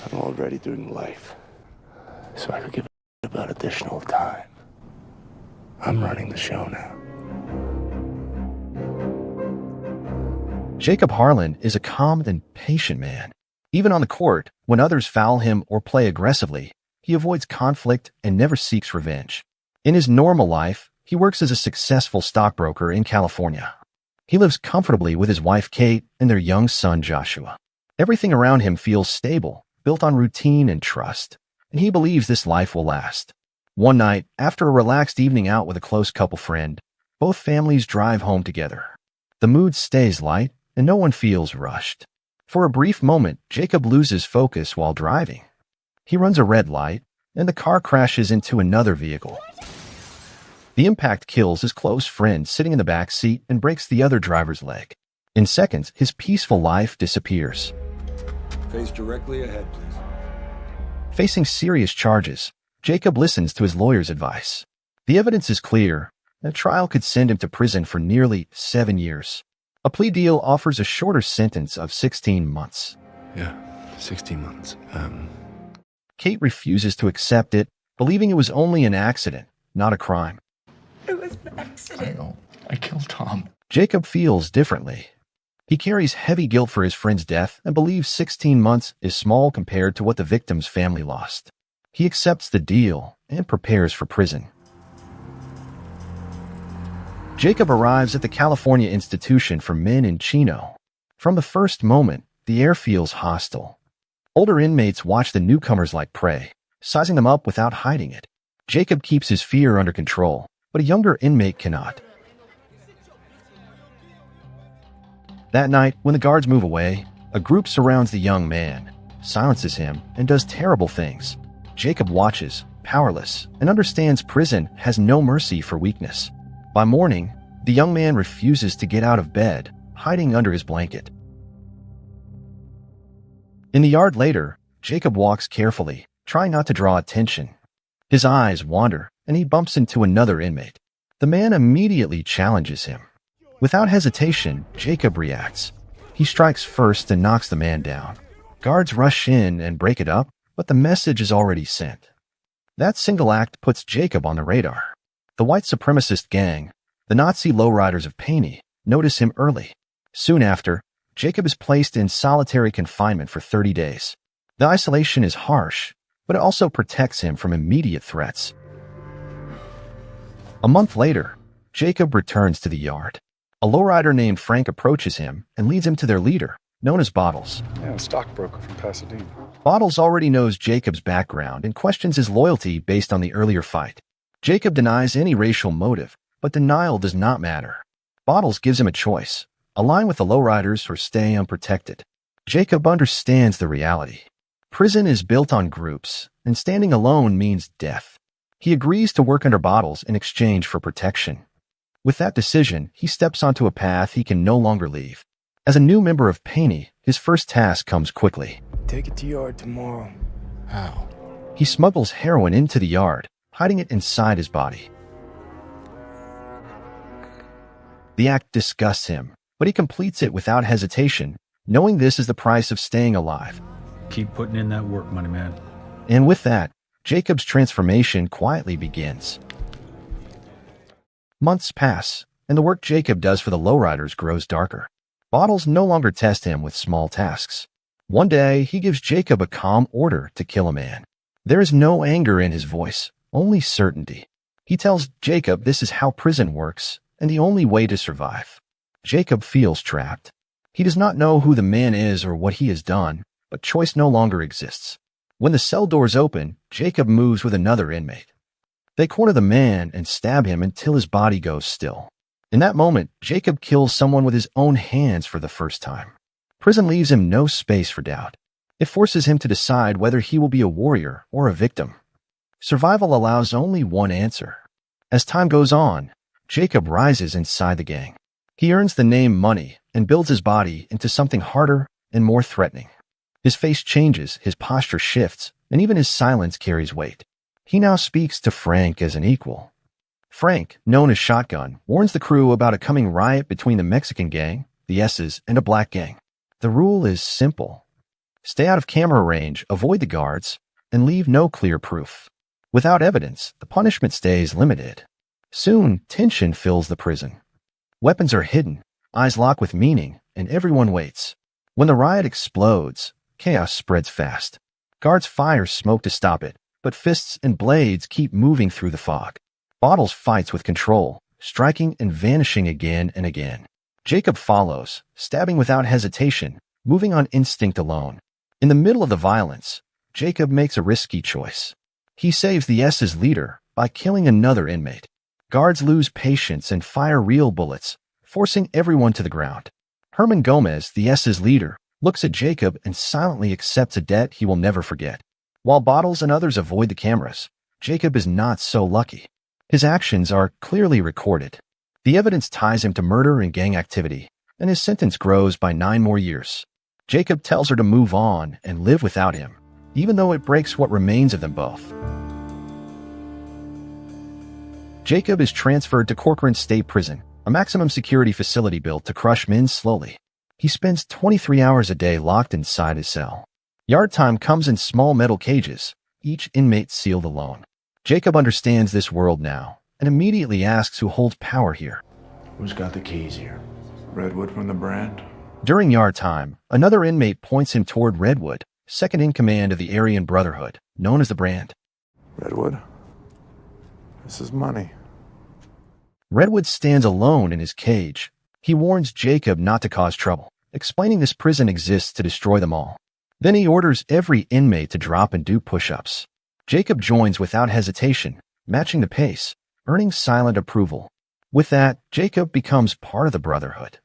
I'm already doing life, so I could give it about additional time. I'm running the show now. Jacob Harlan is a calm and patient man. Even on the court, when others foul him or play aggressively, he avoids conflict and never seeks revenge. In his normal life, he works as a successful stockbroker in California. He lives comfortably with his wife Kate and their young son Joshua. Everything around him feels stable, built on routine and trust, and he believes this life will last. One night, after a relaxed evening out with a close couple friend, both families drive home together. The mood stays light, and no one feels rushed. For a brief moment, Jacob loses focus while driving. He runs a red light, and the car crashes into another vehicle. The impact kills his close friend sitting in the back seat and breaks the other driver's leg. In seconds, his peaceful life disappears. Face directly ahead, please. Facing serious charges, Jacob listens to his lawyer's advice. The evidence is clear. A trial could send him to prison for nearly 7 years. A plea deal offers a shorter sentence of 16 months. Yeah, 16 months. Kate refuses to accept it, believing it was only an accident, not a crime. It was an accident. I know. I killed Tom. Jacob feels differently. He carries heavy guilt for his friend's death and believes 16 months is small compared to what the victim's family lost. He accepts the deal and prepares for prison. Jacob arrives at the California Institution for Men in Chino. From the first moment, the air feels hostile. Older inmates watch the newcomers like prey, sizing them up without hiding it. Jacob keeps his fear under control, but a younger inmate cannot. That night, when the guards move away, a group surrounds the young man, silences him, and does terrible things. Jacob watches, powerless, and understands prison has no mercy for weakness. By morning, the young man refuses to get out of bed, hiding under his blanket. In the yard later, Jacob walks carefully, trying not to draw attention. His eyes wander, and he bumps into another inmate. The man immediately challenges him. Without hesitation, Jacob reacts. He strikes first and knocks the man down. Guards rush in and break it up, but the message is already sent. That single act puts Jacob on the radar. The white supremacist gang, the Nazi lowriders of Paney, notice him early. Soon after, Jacob is placed in solitary confinement for 30 days. The isolation is harsh, but it also protects him from immediate threats. A month later, Jacob returns to the yard. A lowrider named Frank approaches him and leads him to their leader, known as Bottles. Yeah, a stockbroker from Pasadena. Bottles already knows Jacob's background and questions his loyalty based on the earlier fight. Jacob denies any racial motive, but denial does not matter. Bottles gives him a choice: align with the lowriders or stay unprotected. Jacob understands the reality. Prison is built on groups, and standing alone means death. He agrees to work under Bottles in exchange for protection. With that decision, he steps onto a path he can no longer leave. As a new member of Paney, his first task comes quickly. Take it to yard tomorrow. How? He smuggles heroin into the yard, hiding it inside his body. The act disgusts him, but he completes it without hesitation, knowing this is the price of staying alive. Keep putting in that work, money man. And with that, Jacob's transformation quietly begins. Months pass, and the work Jacob does for the lowriders grows darker. Bottles no longer test him with small tasks. One day, he gives Jacob a calm order to kill a man. There is no anger in his voice, only certainty. He tells Jacob this is how prison works and the only way to survive. Jacob feels trapped. He does not know who the man is or what he has done, but choice no longer exists. When the cell doors open, Jacob moves with another inmate. They corner the man and stab him until his body goes still. In that moment, Jacob kills someone with his own hands for the first time. Prison leaves him no space for doubt. It forces him to decide whether he will be a warrior or a victim. Survival allows only one answer. As time goes on, Jacob rises inside the gang. He earns the name Money and builds his body into something harder and more threatening. His face changes, his posture shifts, and even his silence carries weight. He now speaks to Frank as an equal. Frank, known as Shotgun, warns the crew about a coming riot between the Mexican gang, the S's, and a black gang. The rule is simple. Stay out of camera range, avoid the guards, and leave no clear proof. Without evidence, the punishment stays limited. Soon, tension fills the prison. Weapons are hidden, eyes lock with meaning, and everyone waits. When the riot explodes, chaos spreads fast. Guards fire smoke to stop it, but fists and blades keep moving through the fog. Bottles fights with control, striking and vanishing again and again. Jacob follows, stabbing without hesitation, moving on instinct alone. In the middle of the violence, Jacob makes a risky choice. He saves the S's leader by killing another inmate. Guards lose patience and fire real bullets, forcing everyone to the ground. Herman Gomez, the S's leader, looks at Jacob and silently accepts a debt he will never forget. While Bottles and others avoid the cameras, Jacob is not so lucky. His actions are clearly recorded. The evidence ties him to murder and gang activity, and his sentence grows by 9 more years. Jacob tells her to move on and live without him, even though it breaks what remains of them both. Jacob is transferred to Corcoran State Prison, a maximum security facility built to crush men slowly. He spends 23 hours a day locked inside his cell. Yard time comes in small metal cages, each inmate sealed alone. Jacob understands this world now, and immediately asks who holds power here. Who's got the keys here? Redwood from the Brand? During yard time, another inmate points him toward Redwood, second in command of the Aryan Brotherhood, known as the Brand. Redwood? This is money. Redwood stands alone in his cage. He warns Jacob not to cause trouble, explaining this prison exists to destroy them all. Then he orders every inmate to drop and do push-ups. Jacob joins without hesitation, matching the pace, earning silent approval. With that, Jacob becomes part of the Brotherhood.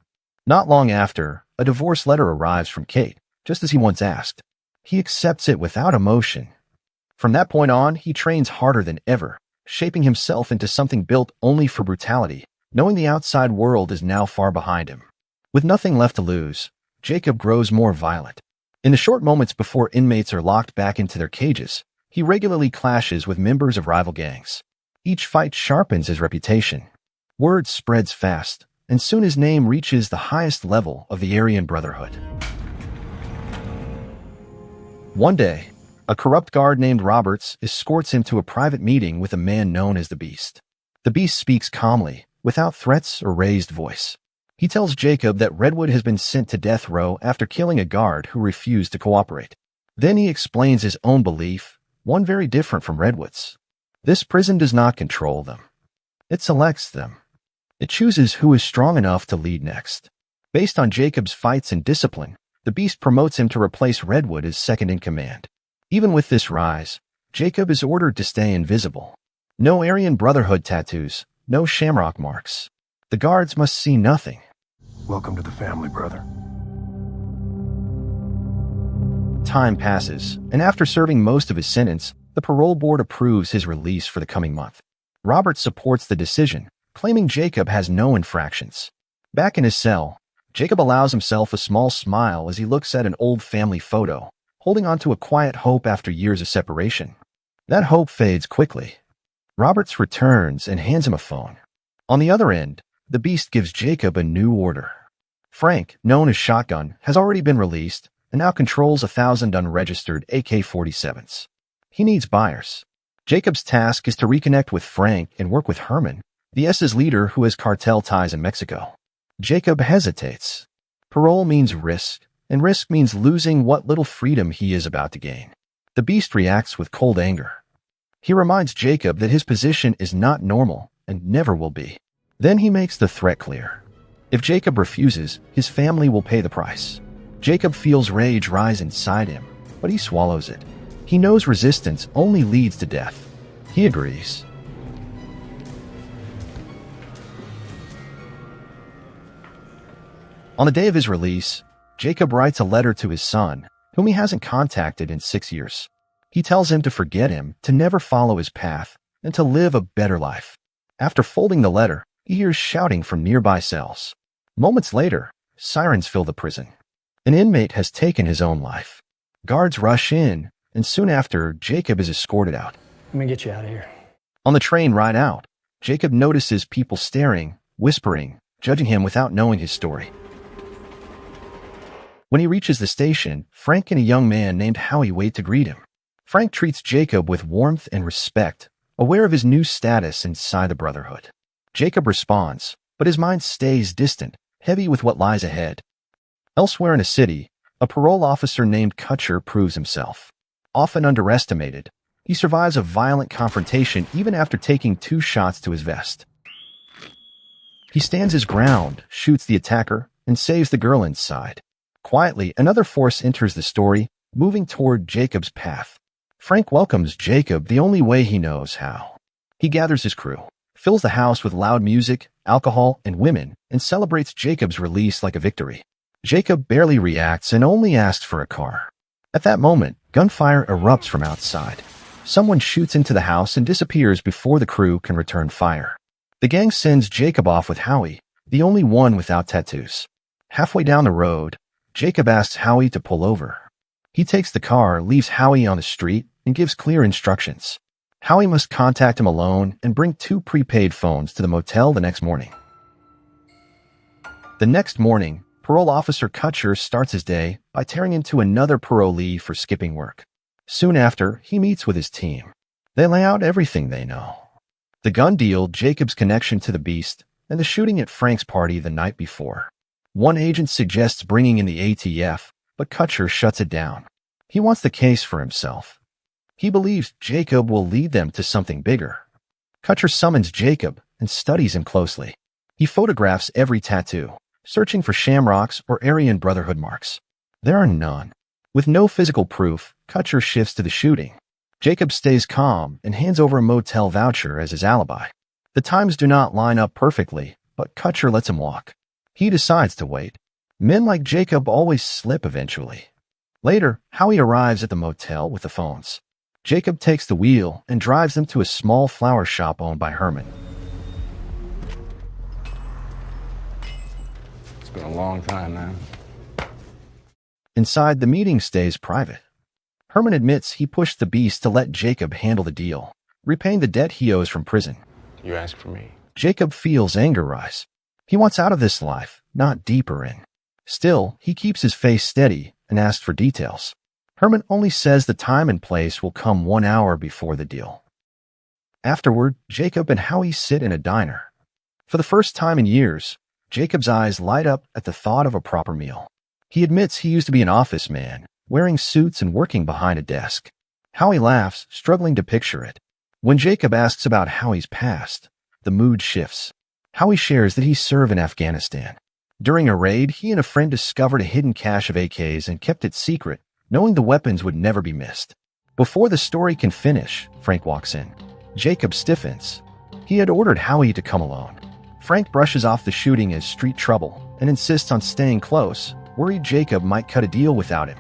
Not long after, a divorce letter arrives from Kate, just as he once asked. He accepts it without emotion. From that point on, he trains harder than ever, shaping himself into something built only for brutality, knowing the outside world is now far behind him. With nothing left to lose, Jacob grows more violent. In the short moments before inmates are locked back into their cages, he regularly clashes with members of rival gangs. Each fight sharpens his reputation. Word spreads fast, and soon his name reaches the highest level of the Aryan Brotherhood. One day, a corrupt guard named Roberts escorts him to a private meeting with a man known as the Beast. The Beast speaks calmly, without threats or raised voice. He tells Jacob that Redwood has been sent to death row after killing a guard who refused to cooperate. Then he explains his own belief, one very different from Redwood's. This prison does not control them. It selects them. It chooses who is strong enough to lead next. Based on Jacob's fights and discipline, the Beast promotes him to replace Redwood as second in command. Even with this rise, Jacob is ordered to stay invisible. No Aryan Brotherhood tattoos, no shamrock marks. The guards must see nothing. Welcome to the family, brother. Time passes, and after serving most of his sentence, the parole board approves his release for the coming month. Robert supports the decision, claiming Jacob has no infractions. Back in his cell, Jacob allows himself a small smile as he looks at an old family photo, holding on to a quiet hope after years of separation. That hope fades quickly. Roberts returns and hands him a phone. On the other end, the Beast gives Jacob a new order. Frank, known as Shotgun, has already been released and now controls 1,000 unregistered AK-47s. He needs buyers. Jacob's task is to reconnect with Frank and work with Herman, the S's leader who has cartel ties in Mexico. Jacob hesitates. Parole means risk, and risk means losing what little freedom he is about to gain. The Beast reacts with cold anger. He reminds Jacob that his position is not normal and never will be. Then he makes the threat clear. If Jacob refuses, his family will pay the price. Jacob feels rage rise inside him, but he swallows it. He knows resistance only leads to death. He agrees. On the day of his release, Jacob writes a letter to his son, whom he hasn't contacted in 6 years. He tells him to forget him, to never follow his path, and to live a better life. After folding the letter, he hears shouting from nearby cells. Moments later, sirens fill the prison. An inmate has taken his own life. Guards rush in, and soon after, Jacob is escorted out. Let me get you out of here. On the train ride out, Jacob notices people staring, whispering, judging him without knowing his story. When he reaches the station, Frank and a young man named Howie wait to greet him. Frank treats Jacob with warmth and respect, aware of his new status inside the Brotherhood. Jacob responds, but his mind stays distant, heavy with what lies ahead. Elsewhere in a city, a parole officer named Kutcher proves himself. Often underestimated, he survives a violent confrontation even after taking 2 shots to his vest. He stands his ground, shoots the attacker, and saves the girl inside. Quietly, another force enters the story, moving toward Jacob's path. Frank welcomes Jacob the only way he knows how. He gathers his crew, fills the house with loud music, alcohol, and women, and celebrates Jacob's release like a victory. Jacob barely reacts and only asks for a car. At that moment, gunfire erupts from outside. Someone shoots into the house and disappears before the crew can return fire. The gang sends Jacob off with Howie, the only one without tattoos. Halfway down the road, Jacob asks Howie to pull over. He takes the car, leaves Howie on the street, and gives clear instructions. Howie must contact him alone and bring 2 prepaid phones to the motel the next morning. The next morning, parole officer Kutcher starts his day by tearing into another parolee for skipping work. Soon after, he meets with his team. They lay out everything they know. The gun deal, Jacob's connection to the Beast, and the shooting at Frank's party the night before. One agent suggests bringing in the ATF, but Kutcher shuts it down. He wants the case for himself. He believes Jacob will lead them to something bigger. Kutcher summons Jacob and studies him closely. He photographs every tattoo, searching for shamrocks or Aryan Brotherhood marks. There are none. With no physical proof, Kutcher shifts to the shooting. Jacob stays calm and hands over a motel voucher as his alibi. The times do not line up perfectly, but Kutcher lets him walk. He decides to wait. Men like Jacob always slip eventually. Later, Howie arrives at the motel with the phones. Jacob takes the wheel and drives them to a small flower shop owned by Herman. It's been a long time, man. Inside, the meeting stays private. Herman admits he pushed the Beast to let Jacob handle the deal, repaying the debt he owes from prison. You asked for me. Jacob feels anger rise. He wants out of this life, not deeper in. Still, he keeps his face steady and asks for details. Herman only says the time and place will come 1 hour before the deal. Afterward, Jacob and Howie sit in a diner. For the first time in years, Jacob's eyes light up at the thought of a proper meal. He admits he used to be an office man, wearing suits and working behind a desk. Howie laughs, struggling to picture it. When Jacob asks about Howie's past, the mood shifts. Howie shares that he served in Afghanistan. During a raid, he and a friend discovered a hidden cache of AKs and kept it secret, knowing the weapons would never be missed. Before the story can finish, Frank walks in. Jacob stiffens. He had ordered Howie to come alone. Frank brushes off the shooting as street trouble and insists on staying close, worried Jacob might cut a deal without him.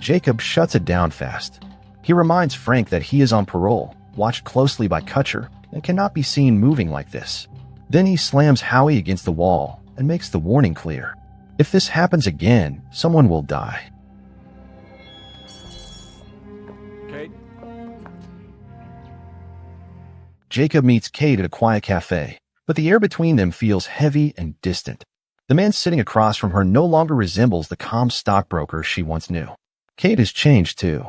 Jacob shuts it down fast. He reminds Frank that he is on parole, watched closely by Kutcher, and cannot be seen moving like this. Then he slams Howie against the wall and makes the warning clear. If this happens again, someone will die. Kate? Jacob meets Kate at a quiet cafe, but the air between them feels heavy and distant. The man sitting across from her no longer resembles the calm stockbroker she once knew. Kate has changed too.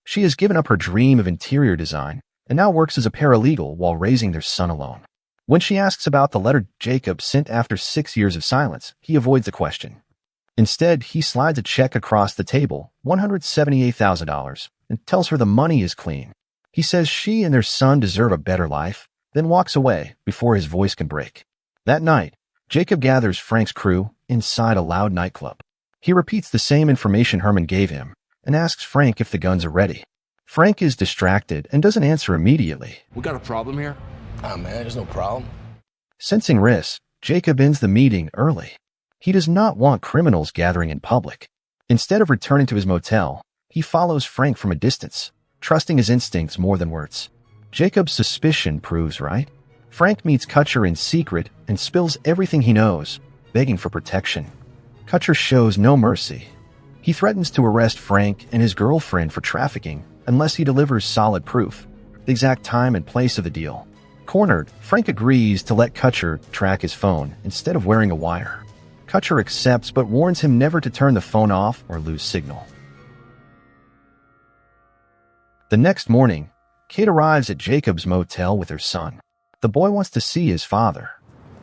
She has given up her dream of interior design and now works as a paralegal while raising their son alone. When she asks about the letter Jacob sent after 6 years of silence, he avoids the question. Instead, he slides a check across the table, $178,000, and tells her the money is clean. He says she and their son deserve a better life, then walks away before his voice can break. That night, Jacob gathers Frank's crew inside a loud nightclub. He repeats the same information Herman gave him and asks Frank if the guns are ready. Frank is distracted and doesn't answer immediately. We got a problem here? Ah, man, there's no problem. Sensing risk, Jacob ends the meeting early. He does not want criminals gathering in public. Instead of returning to his motel, he follows Frank from a distance, trusting his instincts more than words. Jacob's suspicion proves right. Frank meets Kutcher in secret and spills everything he knows, begging for protection. Kutcher shows no mercy. He threatens to arrest Frank and his girlfriend for trafficking unless he delivers solid proof, the exact time and place of the deal. Cornered, Frank agrees to let Kutcher track his phone instead of wearing a wire. Kutcher accepts but warns him never to turn the phone off or lose signal. The next morning, Kate arrives at Jacob's motel with her son. The boy wants to see his father.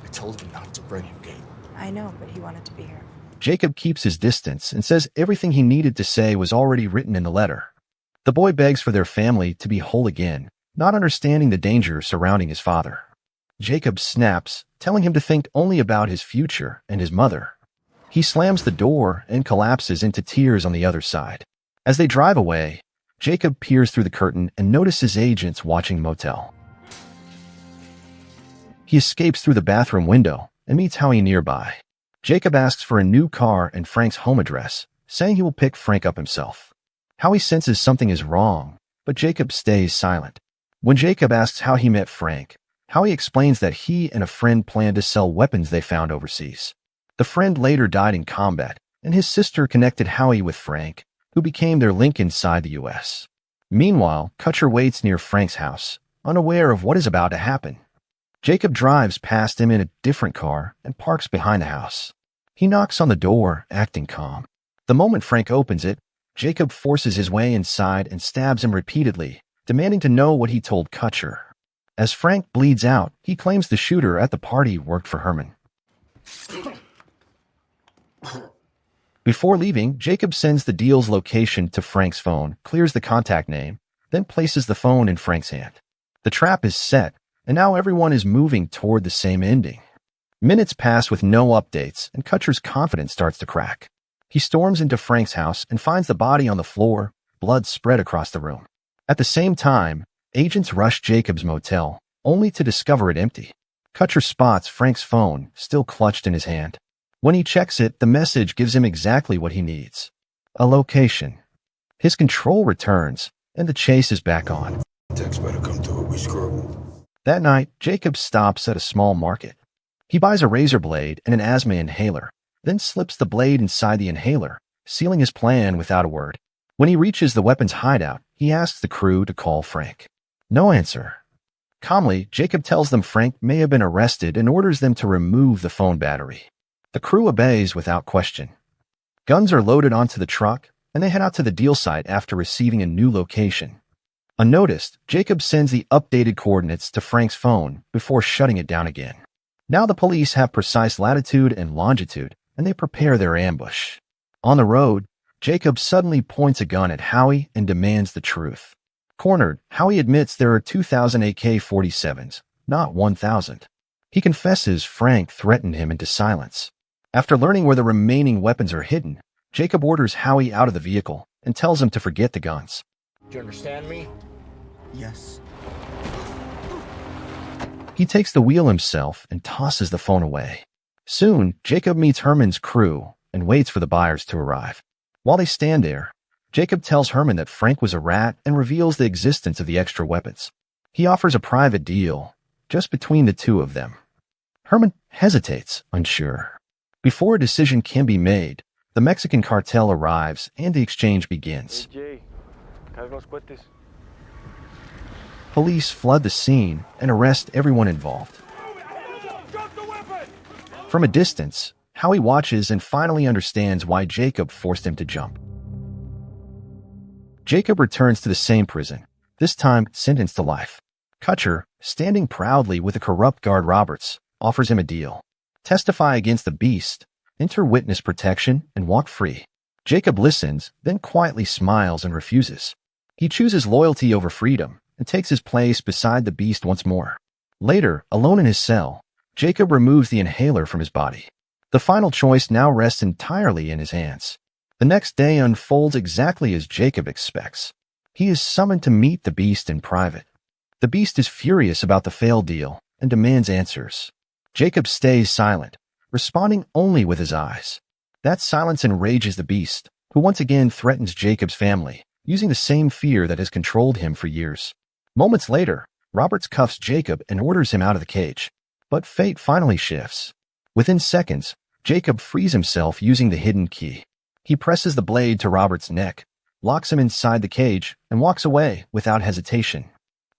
I told you not to bring him, Kate. I know, but he wanted to be here. Jacob keeps his distance and says everything he needed to say was already written in the letter. The boy begs for their family to be whole again, not understanding the danger surrounding his father. Jacob snaps, telling him to think only about his future and his mother. He slams the door and collapses into tears on the other side. As they drive away, Jacob peers through the curtain and notices agents watching motel. He escapes through the bathroom window and meets Howie nearby. Jacob asks for a new car and Frank's home address, saying he will pick Frank up himself. Howie senses something is wrong, but Jacob stays silent. When Jacob asks how he met Frank, Howie explains that he and a friend planned to sell weapons they found overseas. The friend later died in combat, and his sister connected Howie with Frank, who became their link inside the U.S. Meanwhile, Kutcher waits near Frank's house, unaware of what is about to happen. Jacob drives past him in a different car and parks behind the house. He knocks on the door, acting calm. The moment Frank opens it, Jacob forces his way inside and stabs him repeatedly, demanding to know what he told Kutcher. As Frank bleeds out, he claims the shooter at the party worked for Herman. Before leaving, Jacob sends the deal's location to Frank's phone, clears the contact name, then places the phone in Frank's hand. The trap is set, and now everyone is moving toward the same ending. Minutes pass with no updates, and Kutcher's confidence starts to crack. He storms into Frank's house and finds the body on the floor, blood spread across the room. At the same time, agents rush Jacob's motel, only to discover it empty. Kutcher spots Frank's phone, still clutched in his hand. When he checks it, the message gives him exactly what he needs: a location. His control returns, and the chase is back on. Text better come through. We screwed. That night, Jacob stops at a small market. He buys a razor blade and an asthma inhaler, then slips the blade inside the inhaler, sealing his plan without a word. When he reaches the weapon's hideout, he asks the crew to call Frank. No answer. Calmly, Jacob tells them Frank may have been arrested and orders them to remove the phone battery. The crew obeys without question. Guns are loaded onto the truck, and they head out to the deal site after receiving a new location. Unnoticed, Jacob sends the updated coordinates to Frank's phone before shutting it down again. Now the police have precise latitude and longitude, and they prepare their ambush. On the road, Jacob suddenly points a gun at Howie and demands the truth. Cornered, Howie admits there are 2,000 AK-47s, not 1,000. He confesses Frank threatened him into silence. After learning where the remaining weapons are hidden, Jacob orders Howie out of the vehicle and tells him to forget the guns. Do you understand me? Yes. He takes the wheel himself and tosses the phone away. Soon, Jacob meets Herman's crew and waits for the buyers to arrive. While they stand there, Jacob tells Herman that Frank was a rat and reveals the existence of the extra weapons. He offers a private deal, just between the two of them. Herman hesitates, unsure. Before a decision can be made, the Mexican cartel arrives and the exchange begins. Police flood the scene and arrest everyone involved. From a distance, Howie watches and finally understands why Jacob forced him to jump. Jacob returns to the same prison, this time sentenced to life. Kutcher, standing proudly with the corrupt guard Roberts, offers him a deal. Testify against the beast, enter witness protection, and walk free. Jacob listens, then quietly smiles and refuses. He chooses loyalty over freedom and takes his place beside the beast once more. Later, alone in his cell, Jacob removes the inhaler from his body. The final choice now rests entirely in his hands. The next day unfolds exactly as Jacob expects. He is summoned to meet the beast in private. The beast is furious about the failed deal and demands answers. Jacob stays silent, responding only with his eyes. That silence enrages the beast, who once again threatens Jacob's family, using the same fear that has controlled him for years. Moments later, Roberts cuffs Jacob and orders him out of the cage. But fate finally shifts. Within seconds, Jacob frees himself using the hidden key. He presses the blade to Robert's neck, locks him inside the cage, and walks away without hesitation.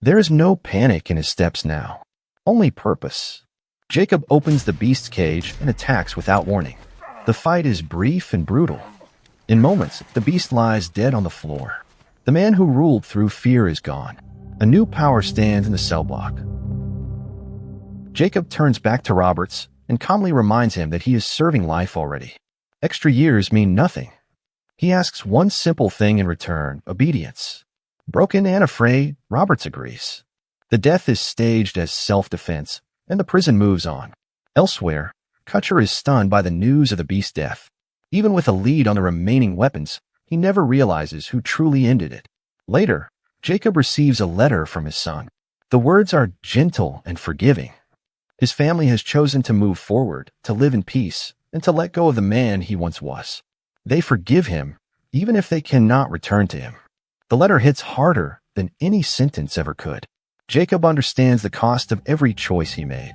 There is no panic in his steps now, only purpose. Jacob opens the beast's cage and attacks without warning. The fight is brief and brutal. In moments, the beast lies dead on the floor. The man who ruled through fear is gone. A new power stands in the cell block. Jacob turns back to Roberts and calmly reminds him that he is serving life already. Extra years mean nothing. He asks one simple thing in return: obedience. Broken and afraid, Roberts agrees. The death is staged as self-defense, and the prison moves on. Elsewhere, Kutcher is stunned by the news of the beast's death. Even with a lead on the remaining weapons, he never realizes who truly ended it. Later, Jacob receives a letter from his son. The words are gentle and forgiving. His family has chosen to move forward, to live in peace, and to let go of the man he once was. They forgive him, even if they cannot return to him. The letter hits harder than any sentence ever could. Jacob understands the cost of every choice he made.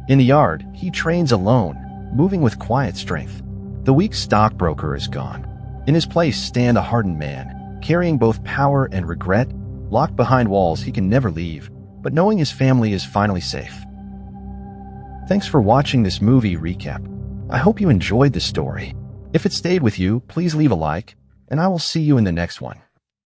In the yard, he trains alone, moving with quiet strength. The weak stockbroker is gone. In his place stand a hardened man, carrying both power and regret, locked behind walls he can never leave, but knowing his family is finally safe. Thanks for watching this movie recap. I hope you enjoyed the story. If it stayed with you, please leave a like, and I will see you in the next one.